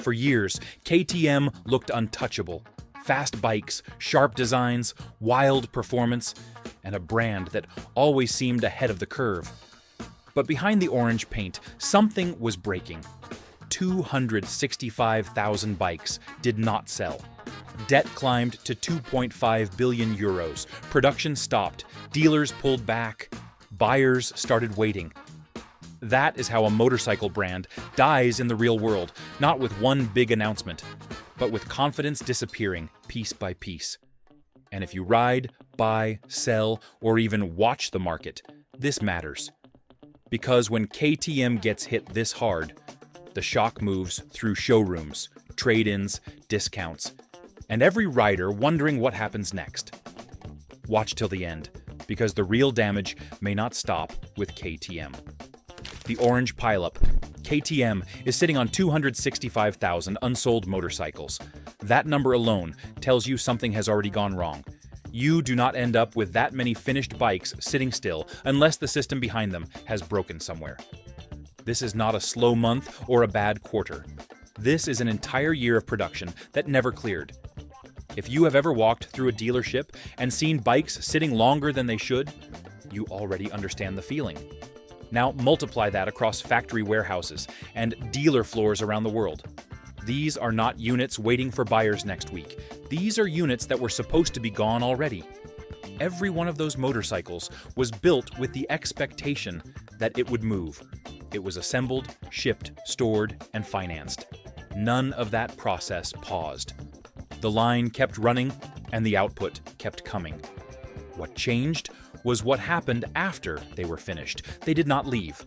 For years, KTM looked untouchable. Fast bikes, sharp designs, wild performance, and a brand that always seemed ahead of the curve. But behind the orange paint, something was breaking. 265,000 bikes did not sell. Debt climbed to 2.5 billion euros. Production stopped. Dealers pulled back. Buyers started waiting. That is how a motorcycle brand dies in the real world, not with one big announcement, but with confidence disappearing piece by piece. And if you ride, buy, sell, or even watch the market, this matters. Because when KTM gets hit this hard, the shock moves through showrooms, trade-ins, discounts, and every rider wondering what happens next. Watch till the end, because the real damage may not stop with KTM. The orange pileup. KTM is sitting on 265,000 unsold motorcycles. That number alone tells you something has already gone wrong. You do not end up with that many finished bikes sitting still unless the system behind them has broken somewhere. This is not a slow month or a bad quarter. This is an entire year of production that never cleared. If you have ever walked through a dealership and seen bikes sitting longer than they should, you already understand the feeling. Now multiply that across factory warehouses and dealer floors around the world. These are not units waiting for buyers next week. These are units that were supposed to be gone already. Every one of those motorcycles was built with the expectation that it would move. It was assembled, shipped, stored, and financed. None of that process paused. The line kept running, and the output kept coming. What changed was what happened after they were finished. They did not leave.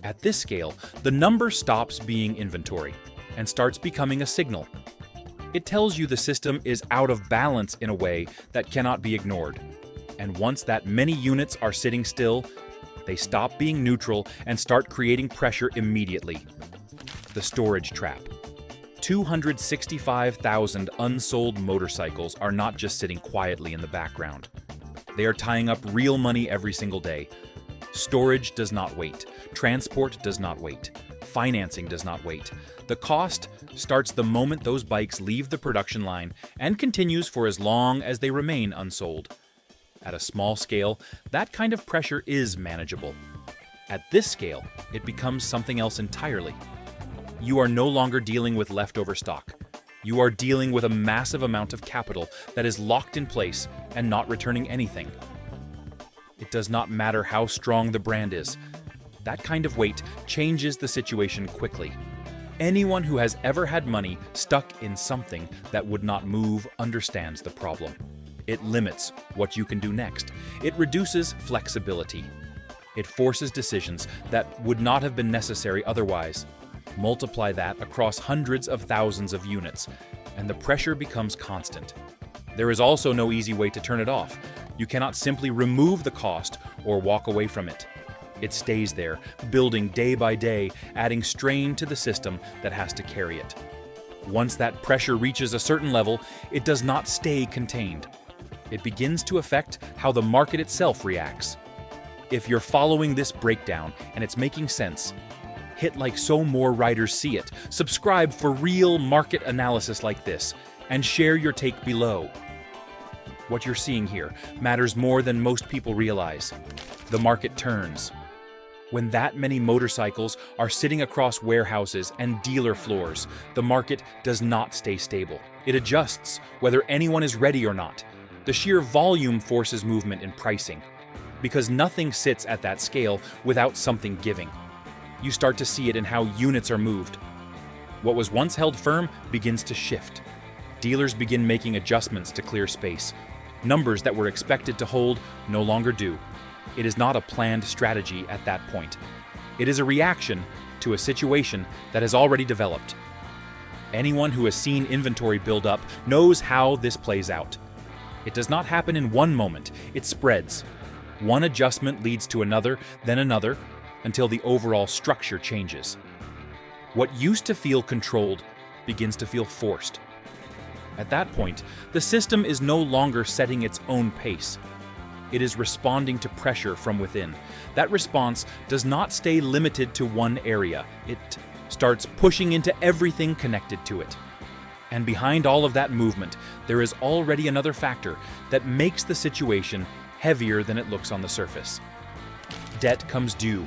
At this scale, the number stops being inventory and starts becoming a signal. It tells you the system is out of balance in a way that cannot be ignored. And once that many units are sitting still, they stop being neutral and start creating pressure immediately. The storage trap. 265,000 unsold motorcycles are not just sitting quietly in the background. They are tying up real money every single day. Storage does not wait. Transport does not wait. Financing does not wait. The cost starts the moment those bikes leave the production line and continues for as long as they remain unsold. At a small scale, that kind of pressure is manageable. At this scale, it becomes something else entirely. You are no longer dealing with leftover stock. You are dealing with a massive amount of capital that is locked in place and not returning anything. It does not matter how strong the brand is. That kind of weight changes the situation quickly. Anyone who has ever had money stuck in something that would not move understands the problem. It limits what you can do next. It reduces flexibility. It forces decisions that would not have been necessary otherwise. Multiply that across hundreds of thousands of units, and the pressure becomes constant. There is also no easy way to turn it off. You cannot simply remove the cost or walk away from it. It stays there, building day by day, adding strain to the system that has to carry it. Once that pressure reaches a certain level, it does not stay contained. It begins to affect how the market itself reacts. If you're following this breakdown and it's making sense, hit like so more riders see it, subscribe for real market analysis like this, and share your take below. What you're seeing here matters more than most people realize. The market turns. When that many motorcycles are sitting across warehouses and dealer floors, the market does not stay stable. It adjusts, whether anyone is ready or not. The sheer volume forces movement in pricing, because nothing sits at that scale without something giving. You start to see it in how units are moved. What was once held firm begins to shift. Dealers begin making adjustments to clear space. Numbers that were expected to hold no longer do. It is not a planned strategy at that point. It is a reaction to a situation that has already developed. Anyone who has seen inventory build up knows how this plays out. It does not happen in one moment, it spreads. One adjustment leads to another, then another, until the overall structure changes. What used to feel controlled begins to feel forced. At that point, the system is no longer setting its own pace. It is responding to pressure from within. That response does not stay limited to one area. It starts pushing into everything connected to it. And behind all of that movement, there is already another factor that makes the situation heavier than it looks on the surface. Debt comes due.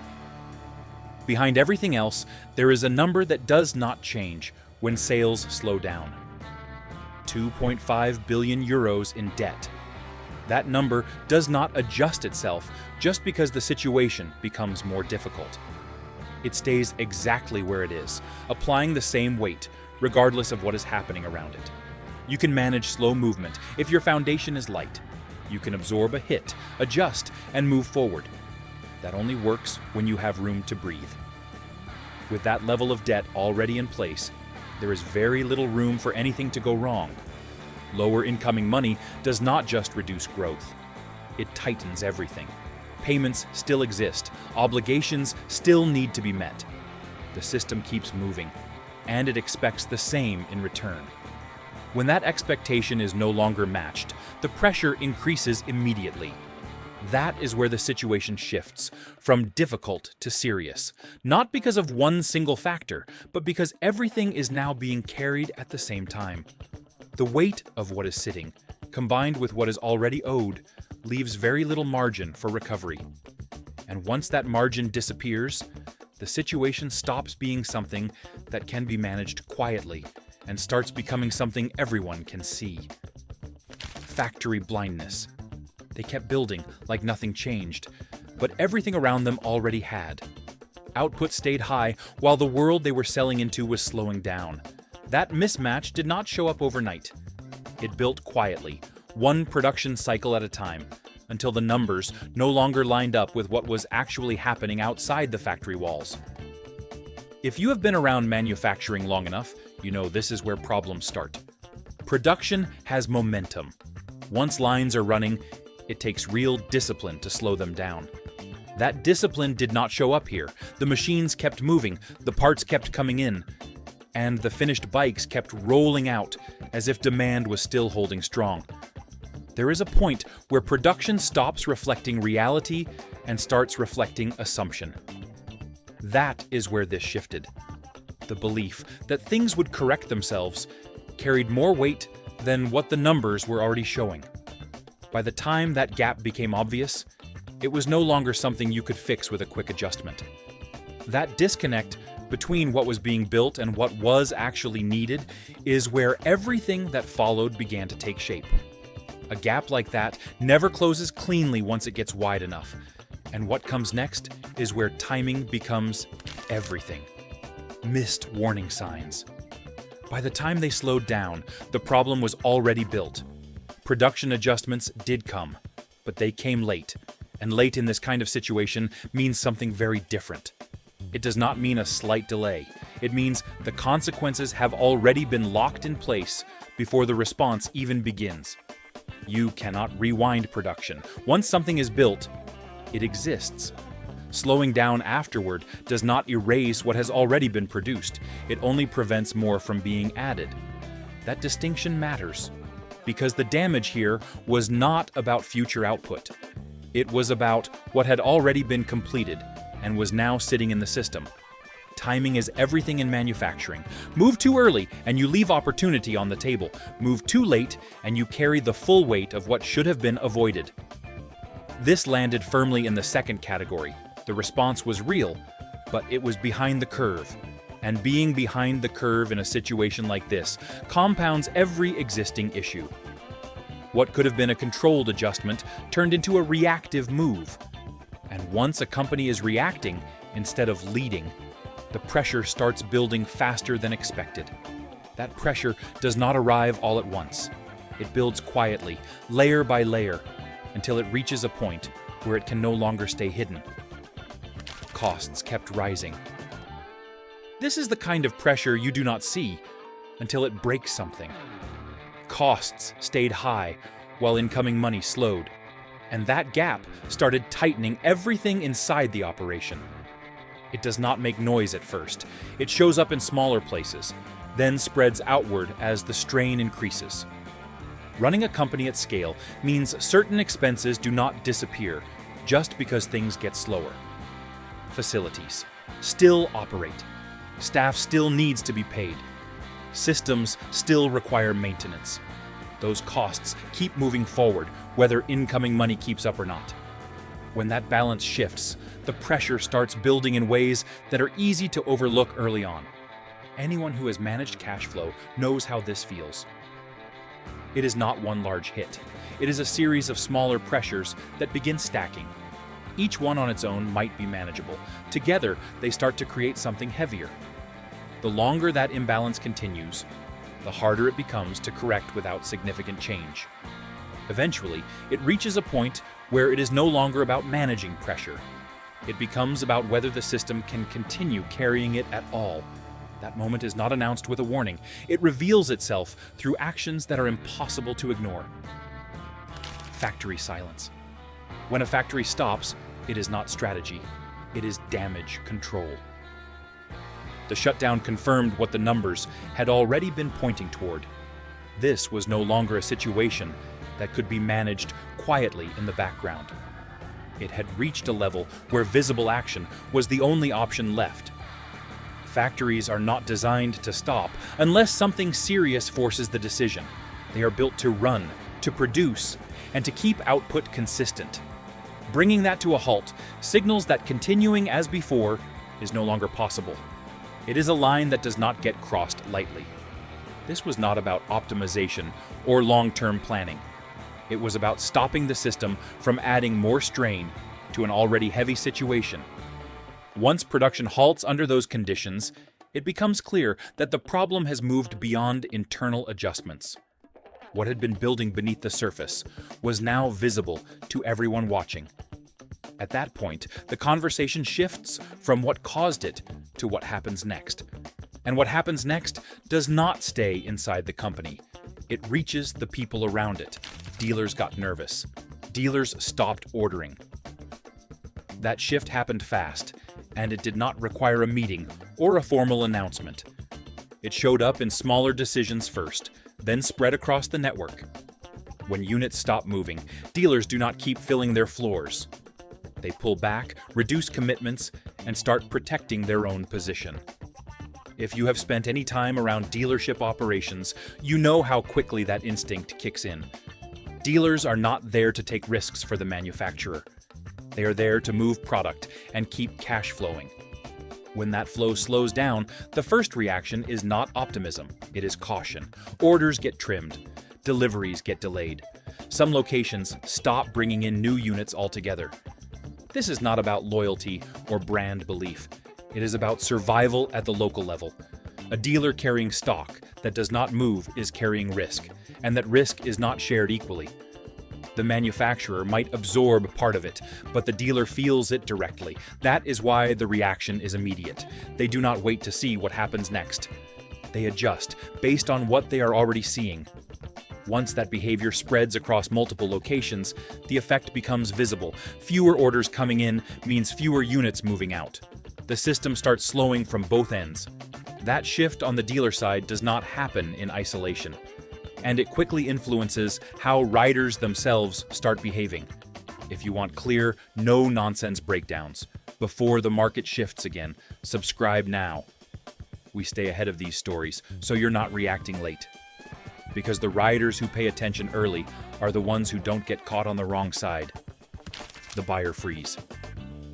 Behind everything else, there is a number that does not change when sales slow down. 2.5 billion euros in debt. That number does not adjust itself just because the situation becomes more difficult. It stays exactly where it is, applying the same weight, regardless of what is happening around it. You can manage slow movement if your foundation is light. You can absorb a hit, adjust, and move forward. That only works when you have room to breathe. With that level of debt already in place, there is very little room for anything to go wrong. Lower incoming money does not just reduce growth. It tightens everything. Payments still exist. Obligations still need to be met. The system keeps moving, and it expects the same in return. When that expectation is no longer matched, the pressure increases immediately. That is where the situation shifts from difficult to serious, not because of one single factor, but because everything is now being carried at the same time. The weight of what is sitting, combined with what is already owed, leaves very little margin for recovery. And once that margin disappears, the situation stops being something that can be managed quietly and starts becoming something everyone can see. Factory blindness. They kept building like nothing changed, but everything around them already had. Output stayed high while the world they were selling into was slowing down. That mismatch did not show up overnight. It built quietly, one production cycle at a time, until the numbers no longer lined up with what was actually happening outside the factory walls. If you have been around manufacturing long enough, you know this is where problems start. Production has momentum. Once lines are running, it takes real discipline to slow them down. That discipline did not show up here. The machines kept moving, the parts kept coming in, and the finished bikes kept rolling out as if demand was still holding strong. There is a point where production stops reflecting reality and starts reflecting assumption. That is where this shifted. The belief that things would correct themselves carried more weight than what the numbers were already showing. By the time that gap became obvious, it was no longer something you could fix with a quick adjustment. That disconnect between what was being built and what was actually needed is where everything that followed began to take shape. A gap like that never closes cleanly once it gets wide enough. And what comes next is where timing becomes everything. Missed warning signs. By the time they slowed down, the problem was already built. Production adjustments did come, but they came late. And late in this kind of situation means something very different. It does not mean a slight delay. It means the consequences have already been locked in place before the response even begins. You cannot rewind production. Once something is built, it exists. Slowing down afterward does not erase what has already been produced. It only prevents more from being added. That distinction matters, because the damage here was not about future output. It was about what had already been completed and was now sitting in the system. Timing is everything in manufacturing. Move too early and you leave opportunity on the table. Move too late and you carry the full weight of what should have been avoided. This landed firmly in the second category. The response was real, but it was behind the curve. And being behind the curve in a situation like this compounds every existing issue. What could have been a controlled adjustment turned into a reactive move. And once a company is reacting instead of leading, the pressure starts building faster than expected. That pressure does not arrive all at once. It builds quietly, layer by layer, until it reaches a point where it can no longer stay hidden. Costs kept rising. This is the kind of pressure you do not see until it breaks something. Costs stayed high while incoming money slowed, and that gap started tightening everything inside the operation. It does not make noise at first. It shows up in smaller places, then spreads outward as the strain increases. Running a company at scale means certain expenses do not disappear just because things get slower. Facilities still operate. Staff still needs to be paid. Systems still require maintenance. Those costs keep moving forward, whether incoming money keeps up or not. When that balance shifts, the pressure starts building in ways that are easy to overlook early on. Anyone who has managed cash flow knows how this feels. It is not one large hit. It is a series of smaller pressures that begin stacking. Each one on its own might be manageable. Together, they start to create something heavier. The longer that imbalance continues, the harder it becomes to correct without significant change. Eventually, it reaches a point where it is no longer about managing pressure. It becomes about whether the system can continue carrying it at all. That moment is not announced with a warning. It reveals itself through actions that are impossible to ignore. Factory silence. When a factory stops, it is not strategy. It is damage control. The shutdown confirmed what the numbers had already been pointing toward. This was no longer a situation that could be managed quietly in the background. It had reached a level where visible action was the only option left. Factories are not designed to stop unless something serious forces the decision. They are built to run, to produce, and to keep output consistent. Bringing that to a halt signals that continuing as before is no longer possible. It is a line that does not get crossed lightly. This was not about optimization or long-term planning. It was about stopping the system from adding more strain to an already heavy situation. Once production halts under those conditions, it becomes clear that the problem has moved beyond internal adjustments. What had been building beneath the surface was now visible to everyone watching. At that point, the conversation shifts from what caused it to what happens next. And what happens next does not stay inside the company. It reaches the people around it. Dealers got nervous. Dealers stopped ordering. That shift happened fast, and it did not require a meeting or a formal announcement. It showed up in smaller decisions first, then spread across the network. When units stop moving, dealers do not keep filling their floors. They pull back, reduce commitments, and start protecting their own position. If you have spent any time around dealership operations, you know how quickly that instinct kicks in. Dealers are not there to take risks for the manufacturer. They are there to move product and keep cash flowing. When that flow slows down, the first reaction is not optimism, it is caution. Orders get trimmed. Deliveries get delayed. Some locations stop bringing in new units altogether. This is not about loyalty or brand belief. It is about survival at the local level. A dealer carrying stock that does not move is carrying risk, and that risk is not shared equally. The manufacturer might absorb part of it, but the dealer feels it directly. That is why the reaction is immediate. They do not wait to see what happens next. They adjust based on what they are already seeing. Once that behavior spreads across multiple locations, the effect becomes visible. Fewer orders coming in means fewer units moving out. The system starts slowing from both ends. That shift on the dealer side does not happen in isolation, and it quickly influences how riders themselves start behaving. If you want clear, no-nonsense breakdowns before the market shifts again, subscribe now. We stay ahead of these stories, so you're not reacting late. Because the riders who pay attention early are the ones who don't get caught on the wrong side. The buyer freeze.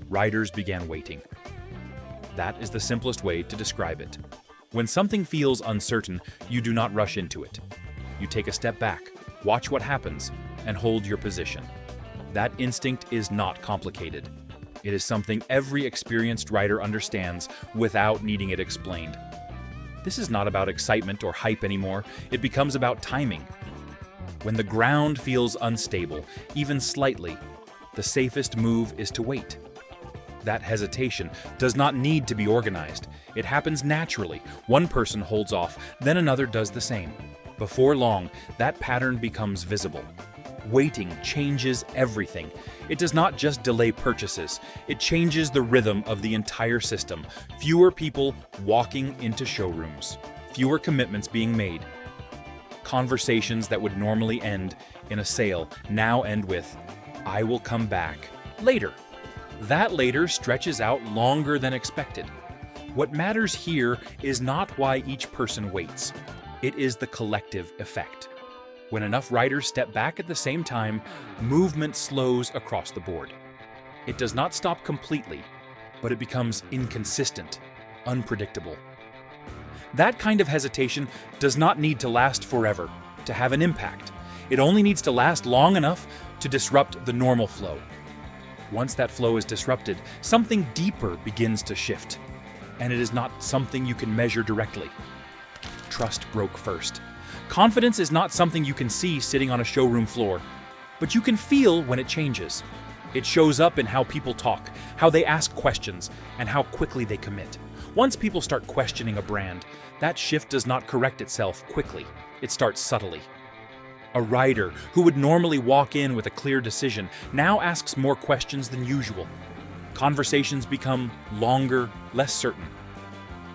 Riders began waiting. That is the simplest way to describe it. When something feels uncertain, you do not rush into it. You take a step back, watch what happens, and hold your position. That instinct is not complicated. It is something every experienced rider understands without needing it explained. This is not about excitement or hype anymore. It becomes about timing. When the ground feels unstable, even slightly, the safest move is to wait. That hesitation does not need to be organized. It happens naturally. One person holds off, then another does the same. Before long, that pattern becomes visible. Waiting changes everything. It does not just delay purchases. It changes the rhythm of the entire system. Fewer people walking into showrooms. Fewer commitments being made. Conversations that would normally end in a sale now end with, "I will come back later." That later stretches out longer than expected. What matters here is not why each person waits. It is the collective effect. When enough riders step back at the same time, movement slows across the board. It does not stop completely, but it becomes inconsistent, unpredictable. That kind of hesitation does not need to last forever to have an impact. It only needs to last long enough to disrupt the normal flow. Once that flow is disrupted, something deeper begins to shift, and it is not something you can measure directly. Trust broke first. Confidence is not something you can see sitting on a showroom floor, but you can feel when it changes. It shows up in how people talk, how they ask questions, and how quickly they commit. Once people start questioning a brand, that shift does not correct itself quickly. It starts subtly. A rider who would normally walk in with a clear decision now asks more questions than usual. Conversations become longer, less certain.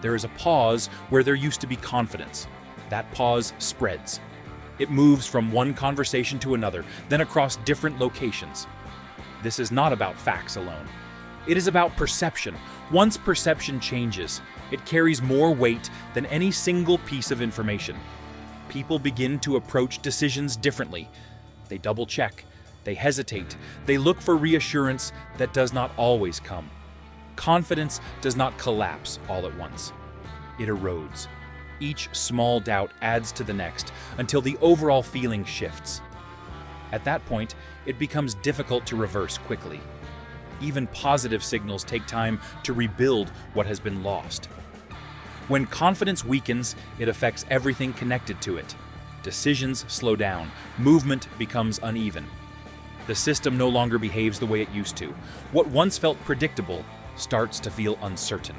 There is a pause where there used to be confidence. That pause spreads. It moves from one conversation to another, then across different locations. This is not about facts alone. It is about perception. Once perception changes, it carries more weight than any single piece of information. People begin to approach decisions differently. They double-check, they hesitate, they look for reassurance that does not always come. Confidence does not collapse all at once. It erodes. Each small doubt adds to the next until the overall feeling shifts. At that point, it becomes difficult to reverse quickly. Even positive signals take time to rebuild what has been lost. When confidence weakens, it affects everything connected to it. Decisions slow down, movement becomes uneven. The system no longer behaves the way it used to. What once felt predictable starts to feel uncertain.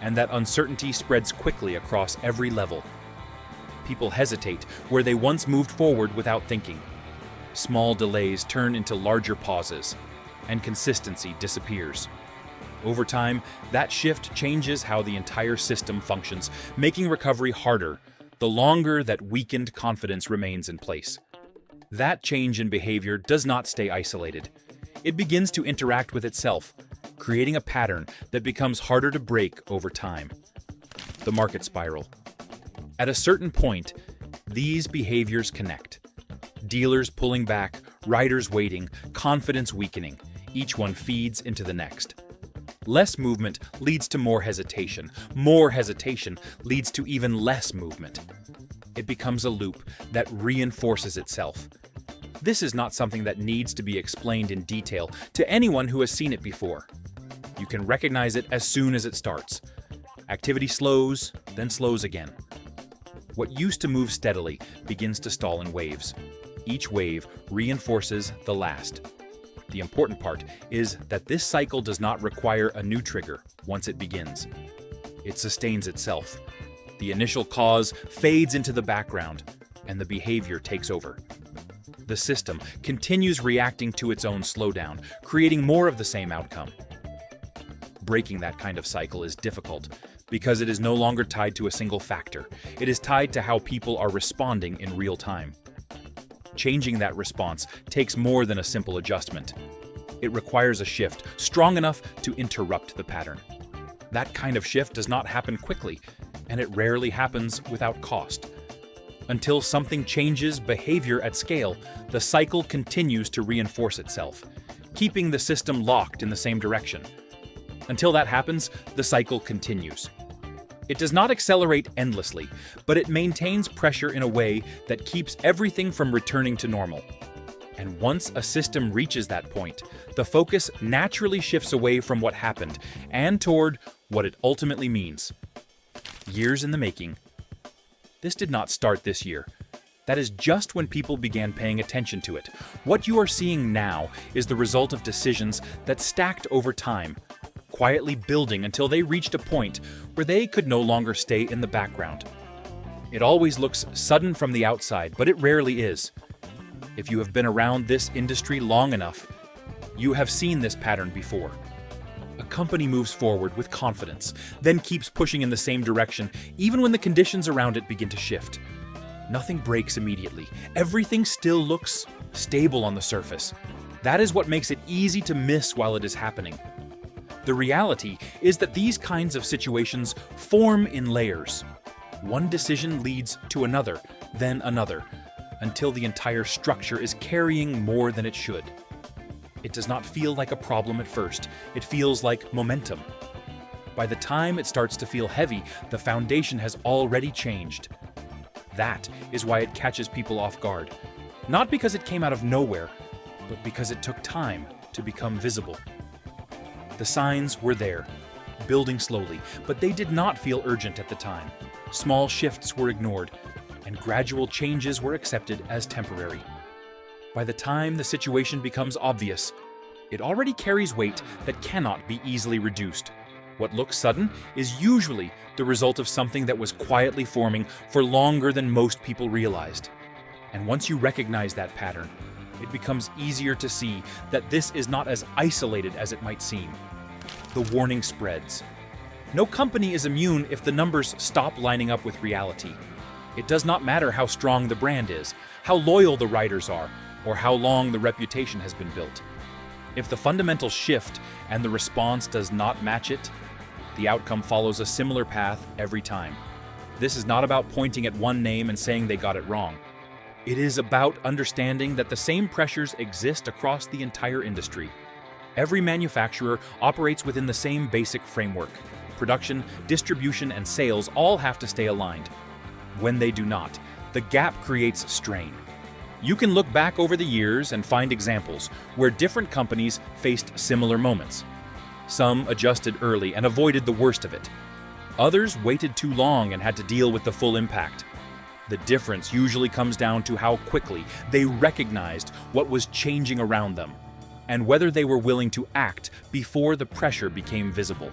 And that uncertainty spreads quickly across every level. People hesitate where they once moved forward without thinking. Small delays turn into larger pauses, and consistency disappears. Over time, that shift changes how the entire system functions, making recovery harder the longer that weakened confidence remains in place. That change in behavior does not stay isolated. It begins to interact with itself, creating a pattern that becomes harder to break over time. The market spiral. At a certain point, these behaviors connect. Dealers pulling back, riders waiting, confidence weakening. Each one feeds into the next. Less movement leads to more hesitation. More hesitation leads to even less movement. It becomes a loop that reinforces itself. This is not something that needs to be explained in detail to anyone who has seen it before. You can recognize it as soon as it starts. Activity slows, then slows again. What used to move steadily begins to stall in waves. Each wave reinforces the last. The important part is that this cycle does not require a new trigger once it begins. It sustains itself. The initial cause fades into the background, and the behavior takes over. The system continues reacting to its own slowdown, creating more of the same outcome. Breaking that kind of cycle is difficult because it is no longer tied to a single factor. It is tied to how people are responding in real time. Changing that response takes more than a simple adjustment. It requires a shift strong enough to interrupt the pattern. That kind of shift does not happen quickly, and it rarely happens without cost. Until something changes behavior at scale, the cycle continues to reinforce itself, keeping the system locked in the same direction. Until that happens, the cycle continues. It does not accelerate endlessly, but it maintains pressure in a way that keeps everything from returning to normal. And once a system reaches that point, the focus naturally shifts away from what happened and toward what it ultimately means. Years in the making. This did not start this year. That is just when people began paying attention to it. What you are seeing now is the result of decisions that stacked over time, quietly building until they reached a point where they could no longer stay in the background. It always looks sudden from the outside, but it rarely is. If you have been around this industry long enough, you have seen this pattern before. A company moves forward with confidence, then keeps pushing in the same direction, even when the conditions around it begin to shift. Nothing breaks immediately. Everything still looks stable on the surface. That is what makes it easy to miss while it is happening. The reality is that these kinds of situations form in layers. One decision leads to another, then another, until the entire structure is carrying more than it should. It does not feel like a problem at first. It feels like momentum. By the time it starts to feel heavy, the foundation has already changed. That is why it catches people off guard. Not because it came out of nowhere, but because it took time to become visible. The signs were there, building slowly, but they did not feel urgent at the time. Small shifts were ignored, and gradual changes were accepted as temporary. By the time the situation becomes obvious, it already carries weight that cannot be easily reduced. What looks sudden is usually the result of something that was quietly forming for longer than most people realized. And once you recognize that pattern, it becomes easier to see that this is not as isolated as it might seem. The warning spreads. No company is immune if the numbers stop lining up with reality. It does not matter how strong the brand is, how loyal the riders are, or how long the reputation has been built. If the fundamentals shift and the response does not match it, the outcome follows a similar path every time. This is not about pointing at one name and saying they got it wrong. It is about understanding that the same pressures exist across the entire industry. Every manufacturer operates within the same basic framework. Production, distribution, and sales all have to stay aligned. When they do not, the gap creates strain. You can look back over the years and find examples where different companies faced similar moments. Some adjusted early and avoided the worst of it. Others waited too long and had to deal with the full impact. The difference usually comes down to how quickly they recognized what was changing around them, and whether they were willing to act before the pressure became visible.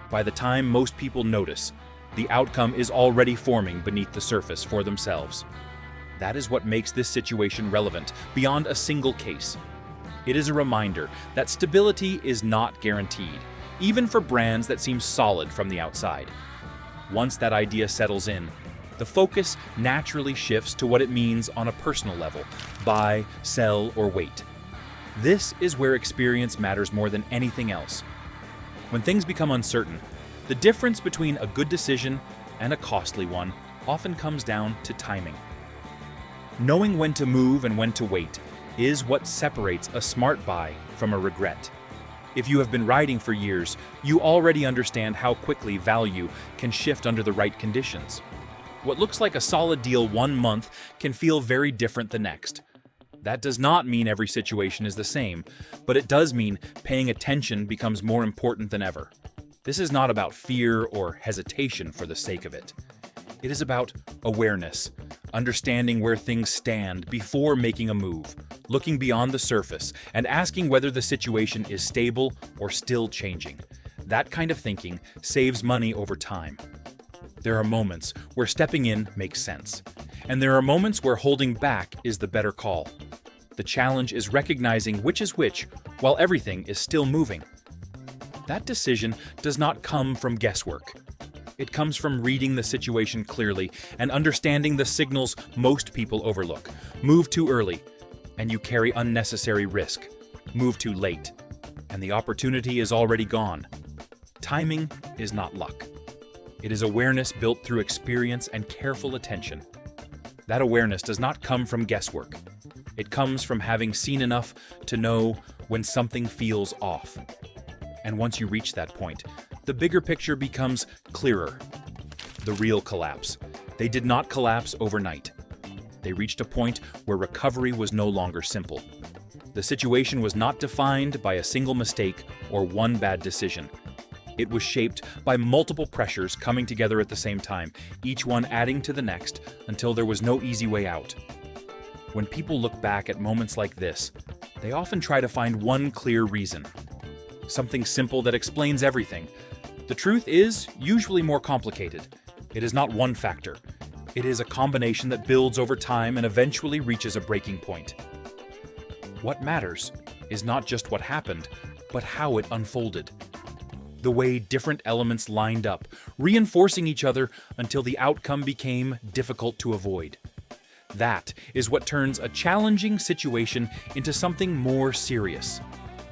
By the time most people notice, the outcome is already forming beneath the surface for themselves. That is what makes this situation relevant beyond a single case. It is a reminder that stability is not guaranteed, even for brands that seem solid from the outside. Once that idea settles in, the focus naturally shifts to what it means on a personal level: buy, sell, or wait. This is where experience matters more than anything else. When things become uncertain, the difference between a good decision and a costly one often comes down to timing. Knowing when to move and when to wait is what separates a smart buy from a regret. If you have been riding for years, you already understand how quickly value can shift under the right conditions. What looks like a solid deal one month can feel very different the next. That does not mean every situation is the same, but it does mean paying attention becomes more important than ever. This is not about fear or hesitation for the sake of it. It is about awareness, understanding where things stand before making a move, looking beyond the surface, and asking whether the situation is stable or still changing. That kind of thinking saves money over time. There are moments where stepping in makes sense, and there are moments where holding back is the better call. The challenge is recognizing which is which while everything is still moving. That decision does not come from guesswork. It comes from reading the situation clearly and understanding the signals most people overlook. Move too early, and you carry unnecessary risk. Move too late, and the opportunity is already gone. Timing is not luck. It is awareness built through experience and careful attention. That awareness does not come from guesswork. It comes from having seen enough to know when something feels off. And once you reach that point, the bigger picture becomes clearer. The real collapse. They did not collapse overnight. They reached a point where recovery was no longer simple. The situation was not defined by a single mistake or one bad decision. It was shaped by multiple pressures coming together at the same time, each one adding to the next until there was no easy way out. When people look back at moments like this, they often try to find one clear reason. Something simple that explains everything. The truth is usually more complicated. It is not one factor. It is a combination that builds over time and eventually reaches a breaking point. What matters is not just what happened, but how it unfolded. The way different elements lined up, reinforcing each other until the outcome became difficult to avoid. That is what turns a challenging situation into something more serious.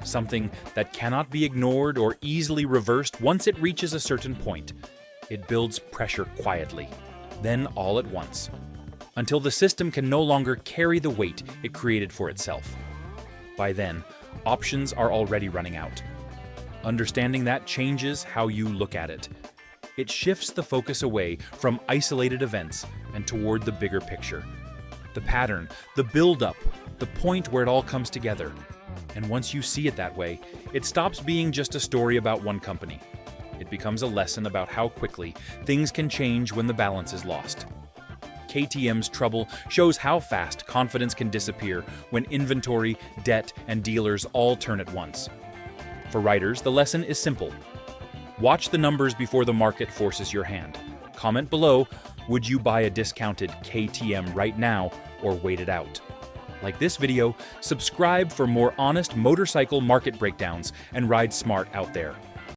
something that cannot be ignored or easily reversed once it reaches a certain point. It builds pressure quietly, then all at once, until the system can no longer carry the weight it created for itself. By then, options are already running out. Understanding that changes how you look at it. It shifts the focus away from isolated events and toward the bigger picture. The pattern, the build-up, the point where it all comes together. And once you see it that way, it stops being just a story about one company. It becomes a lesson about how quickly things can change when the balance is lost. KTM's trouble shows how fast confidence can disappear when inventory, debt, and dealers all turn at once. For riders, the lesson is simple. Watch the numbers before the market forces your hand. Comment below, would you buy a discounted KTM right now or wait it out? Like this video, subscribe for more honest motorcycle market breakdowns, and ride smart out there.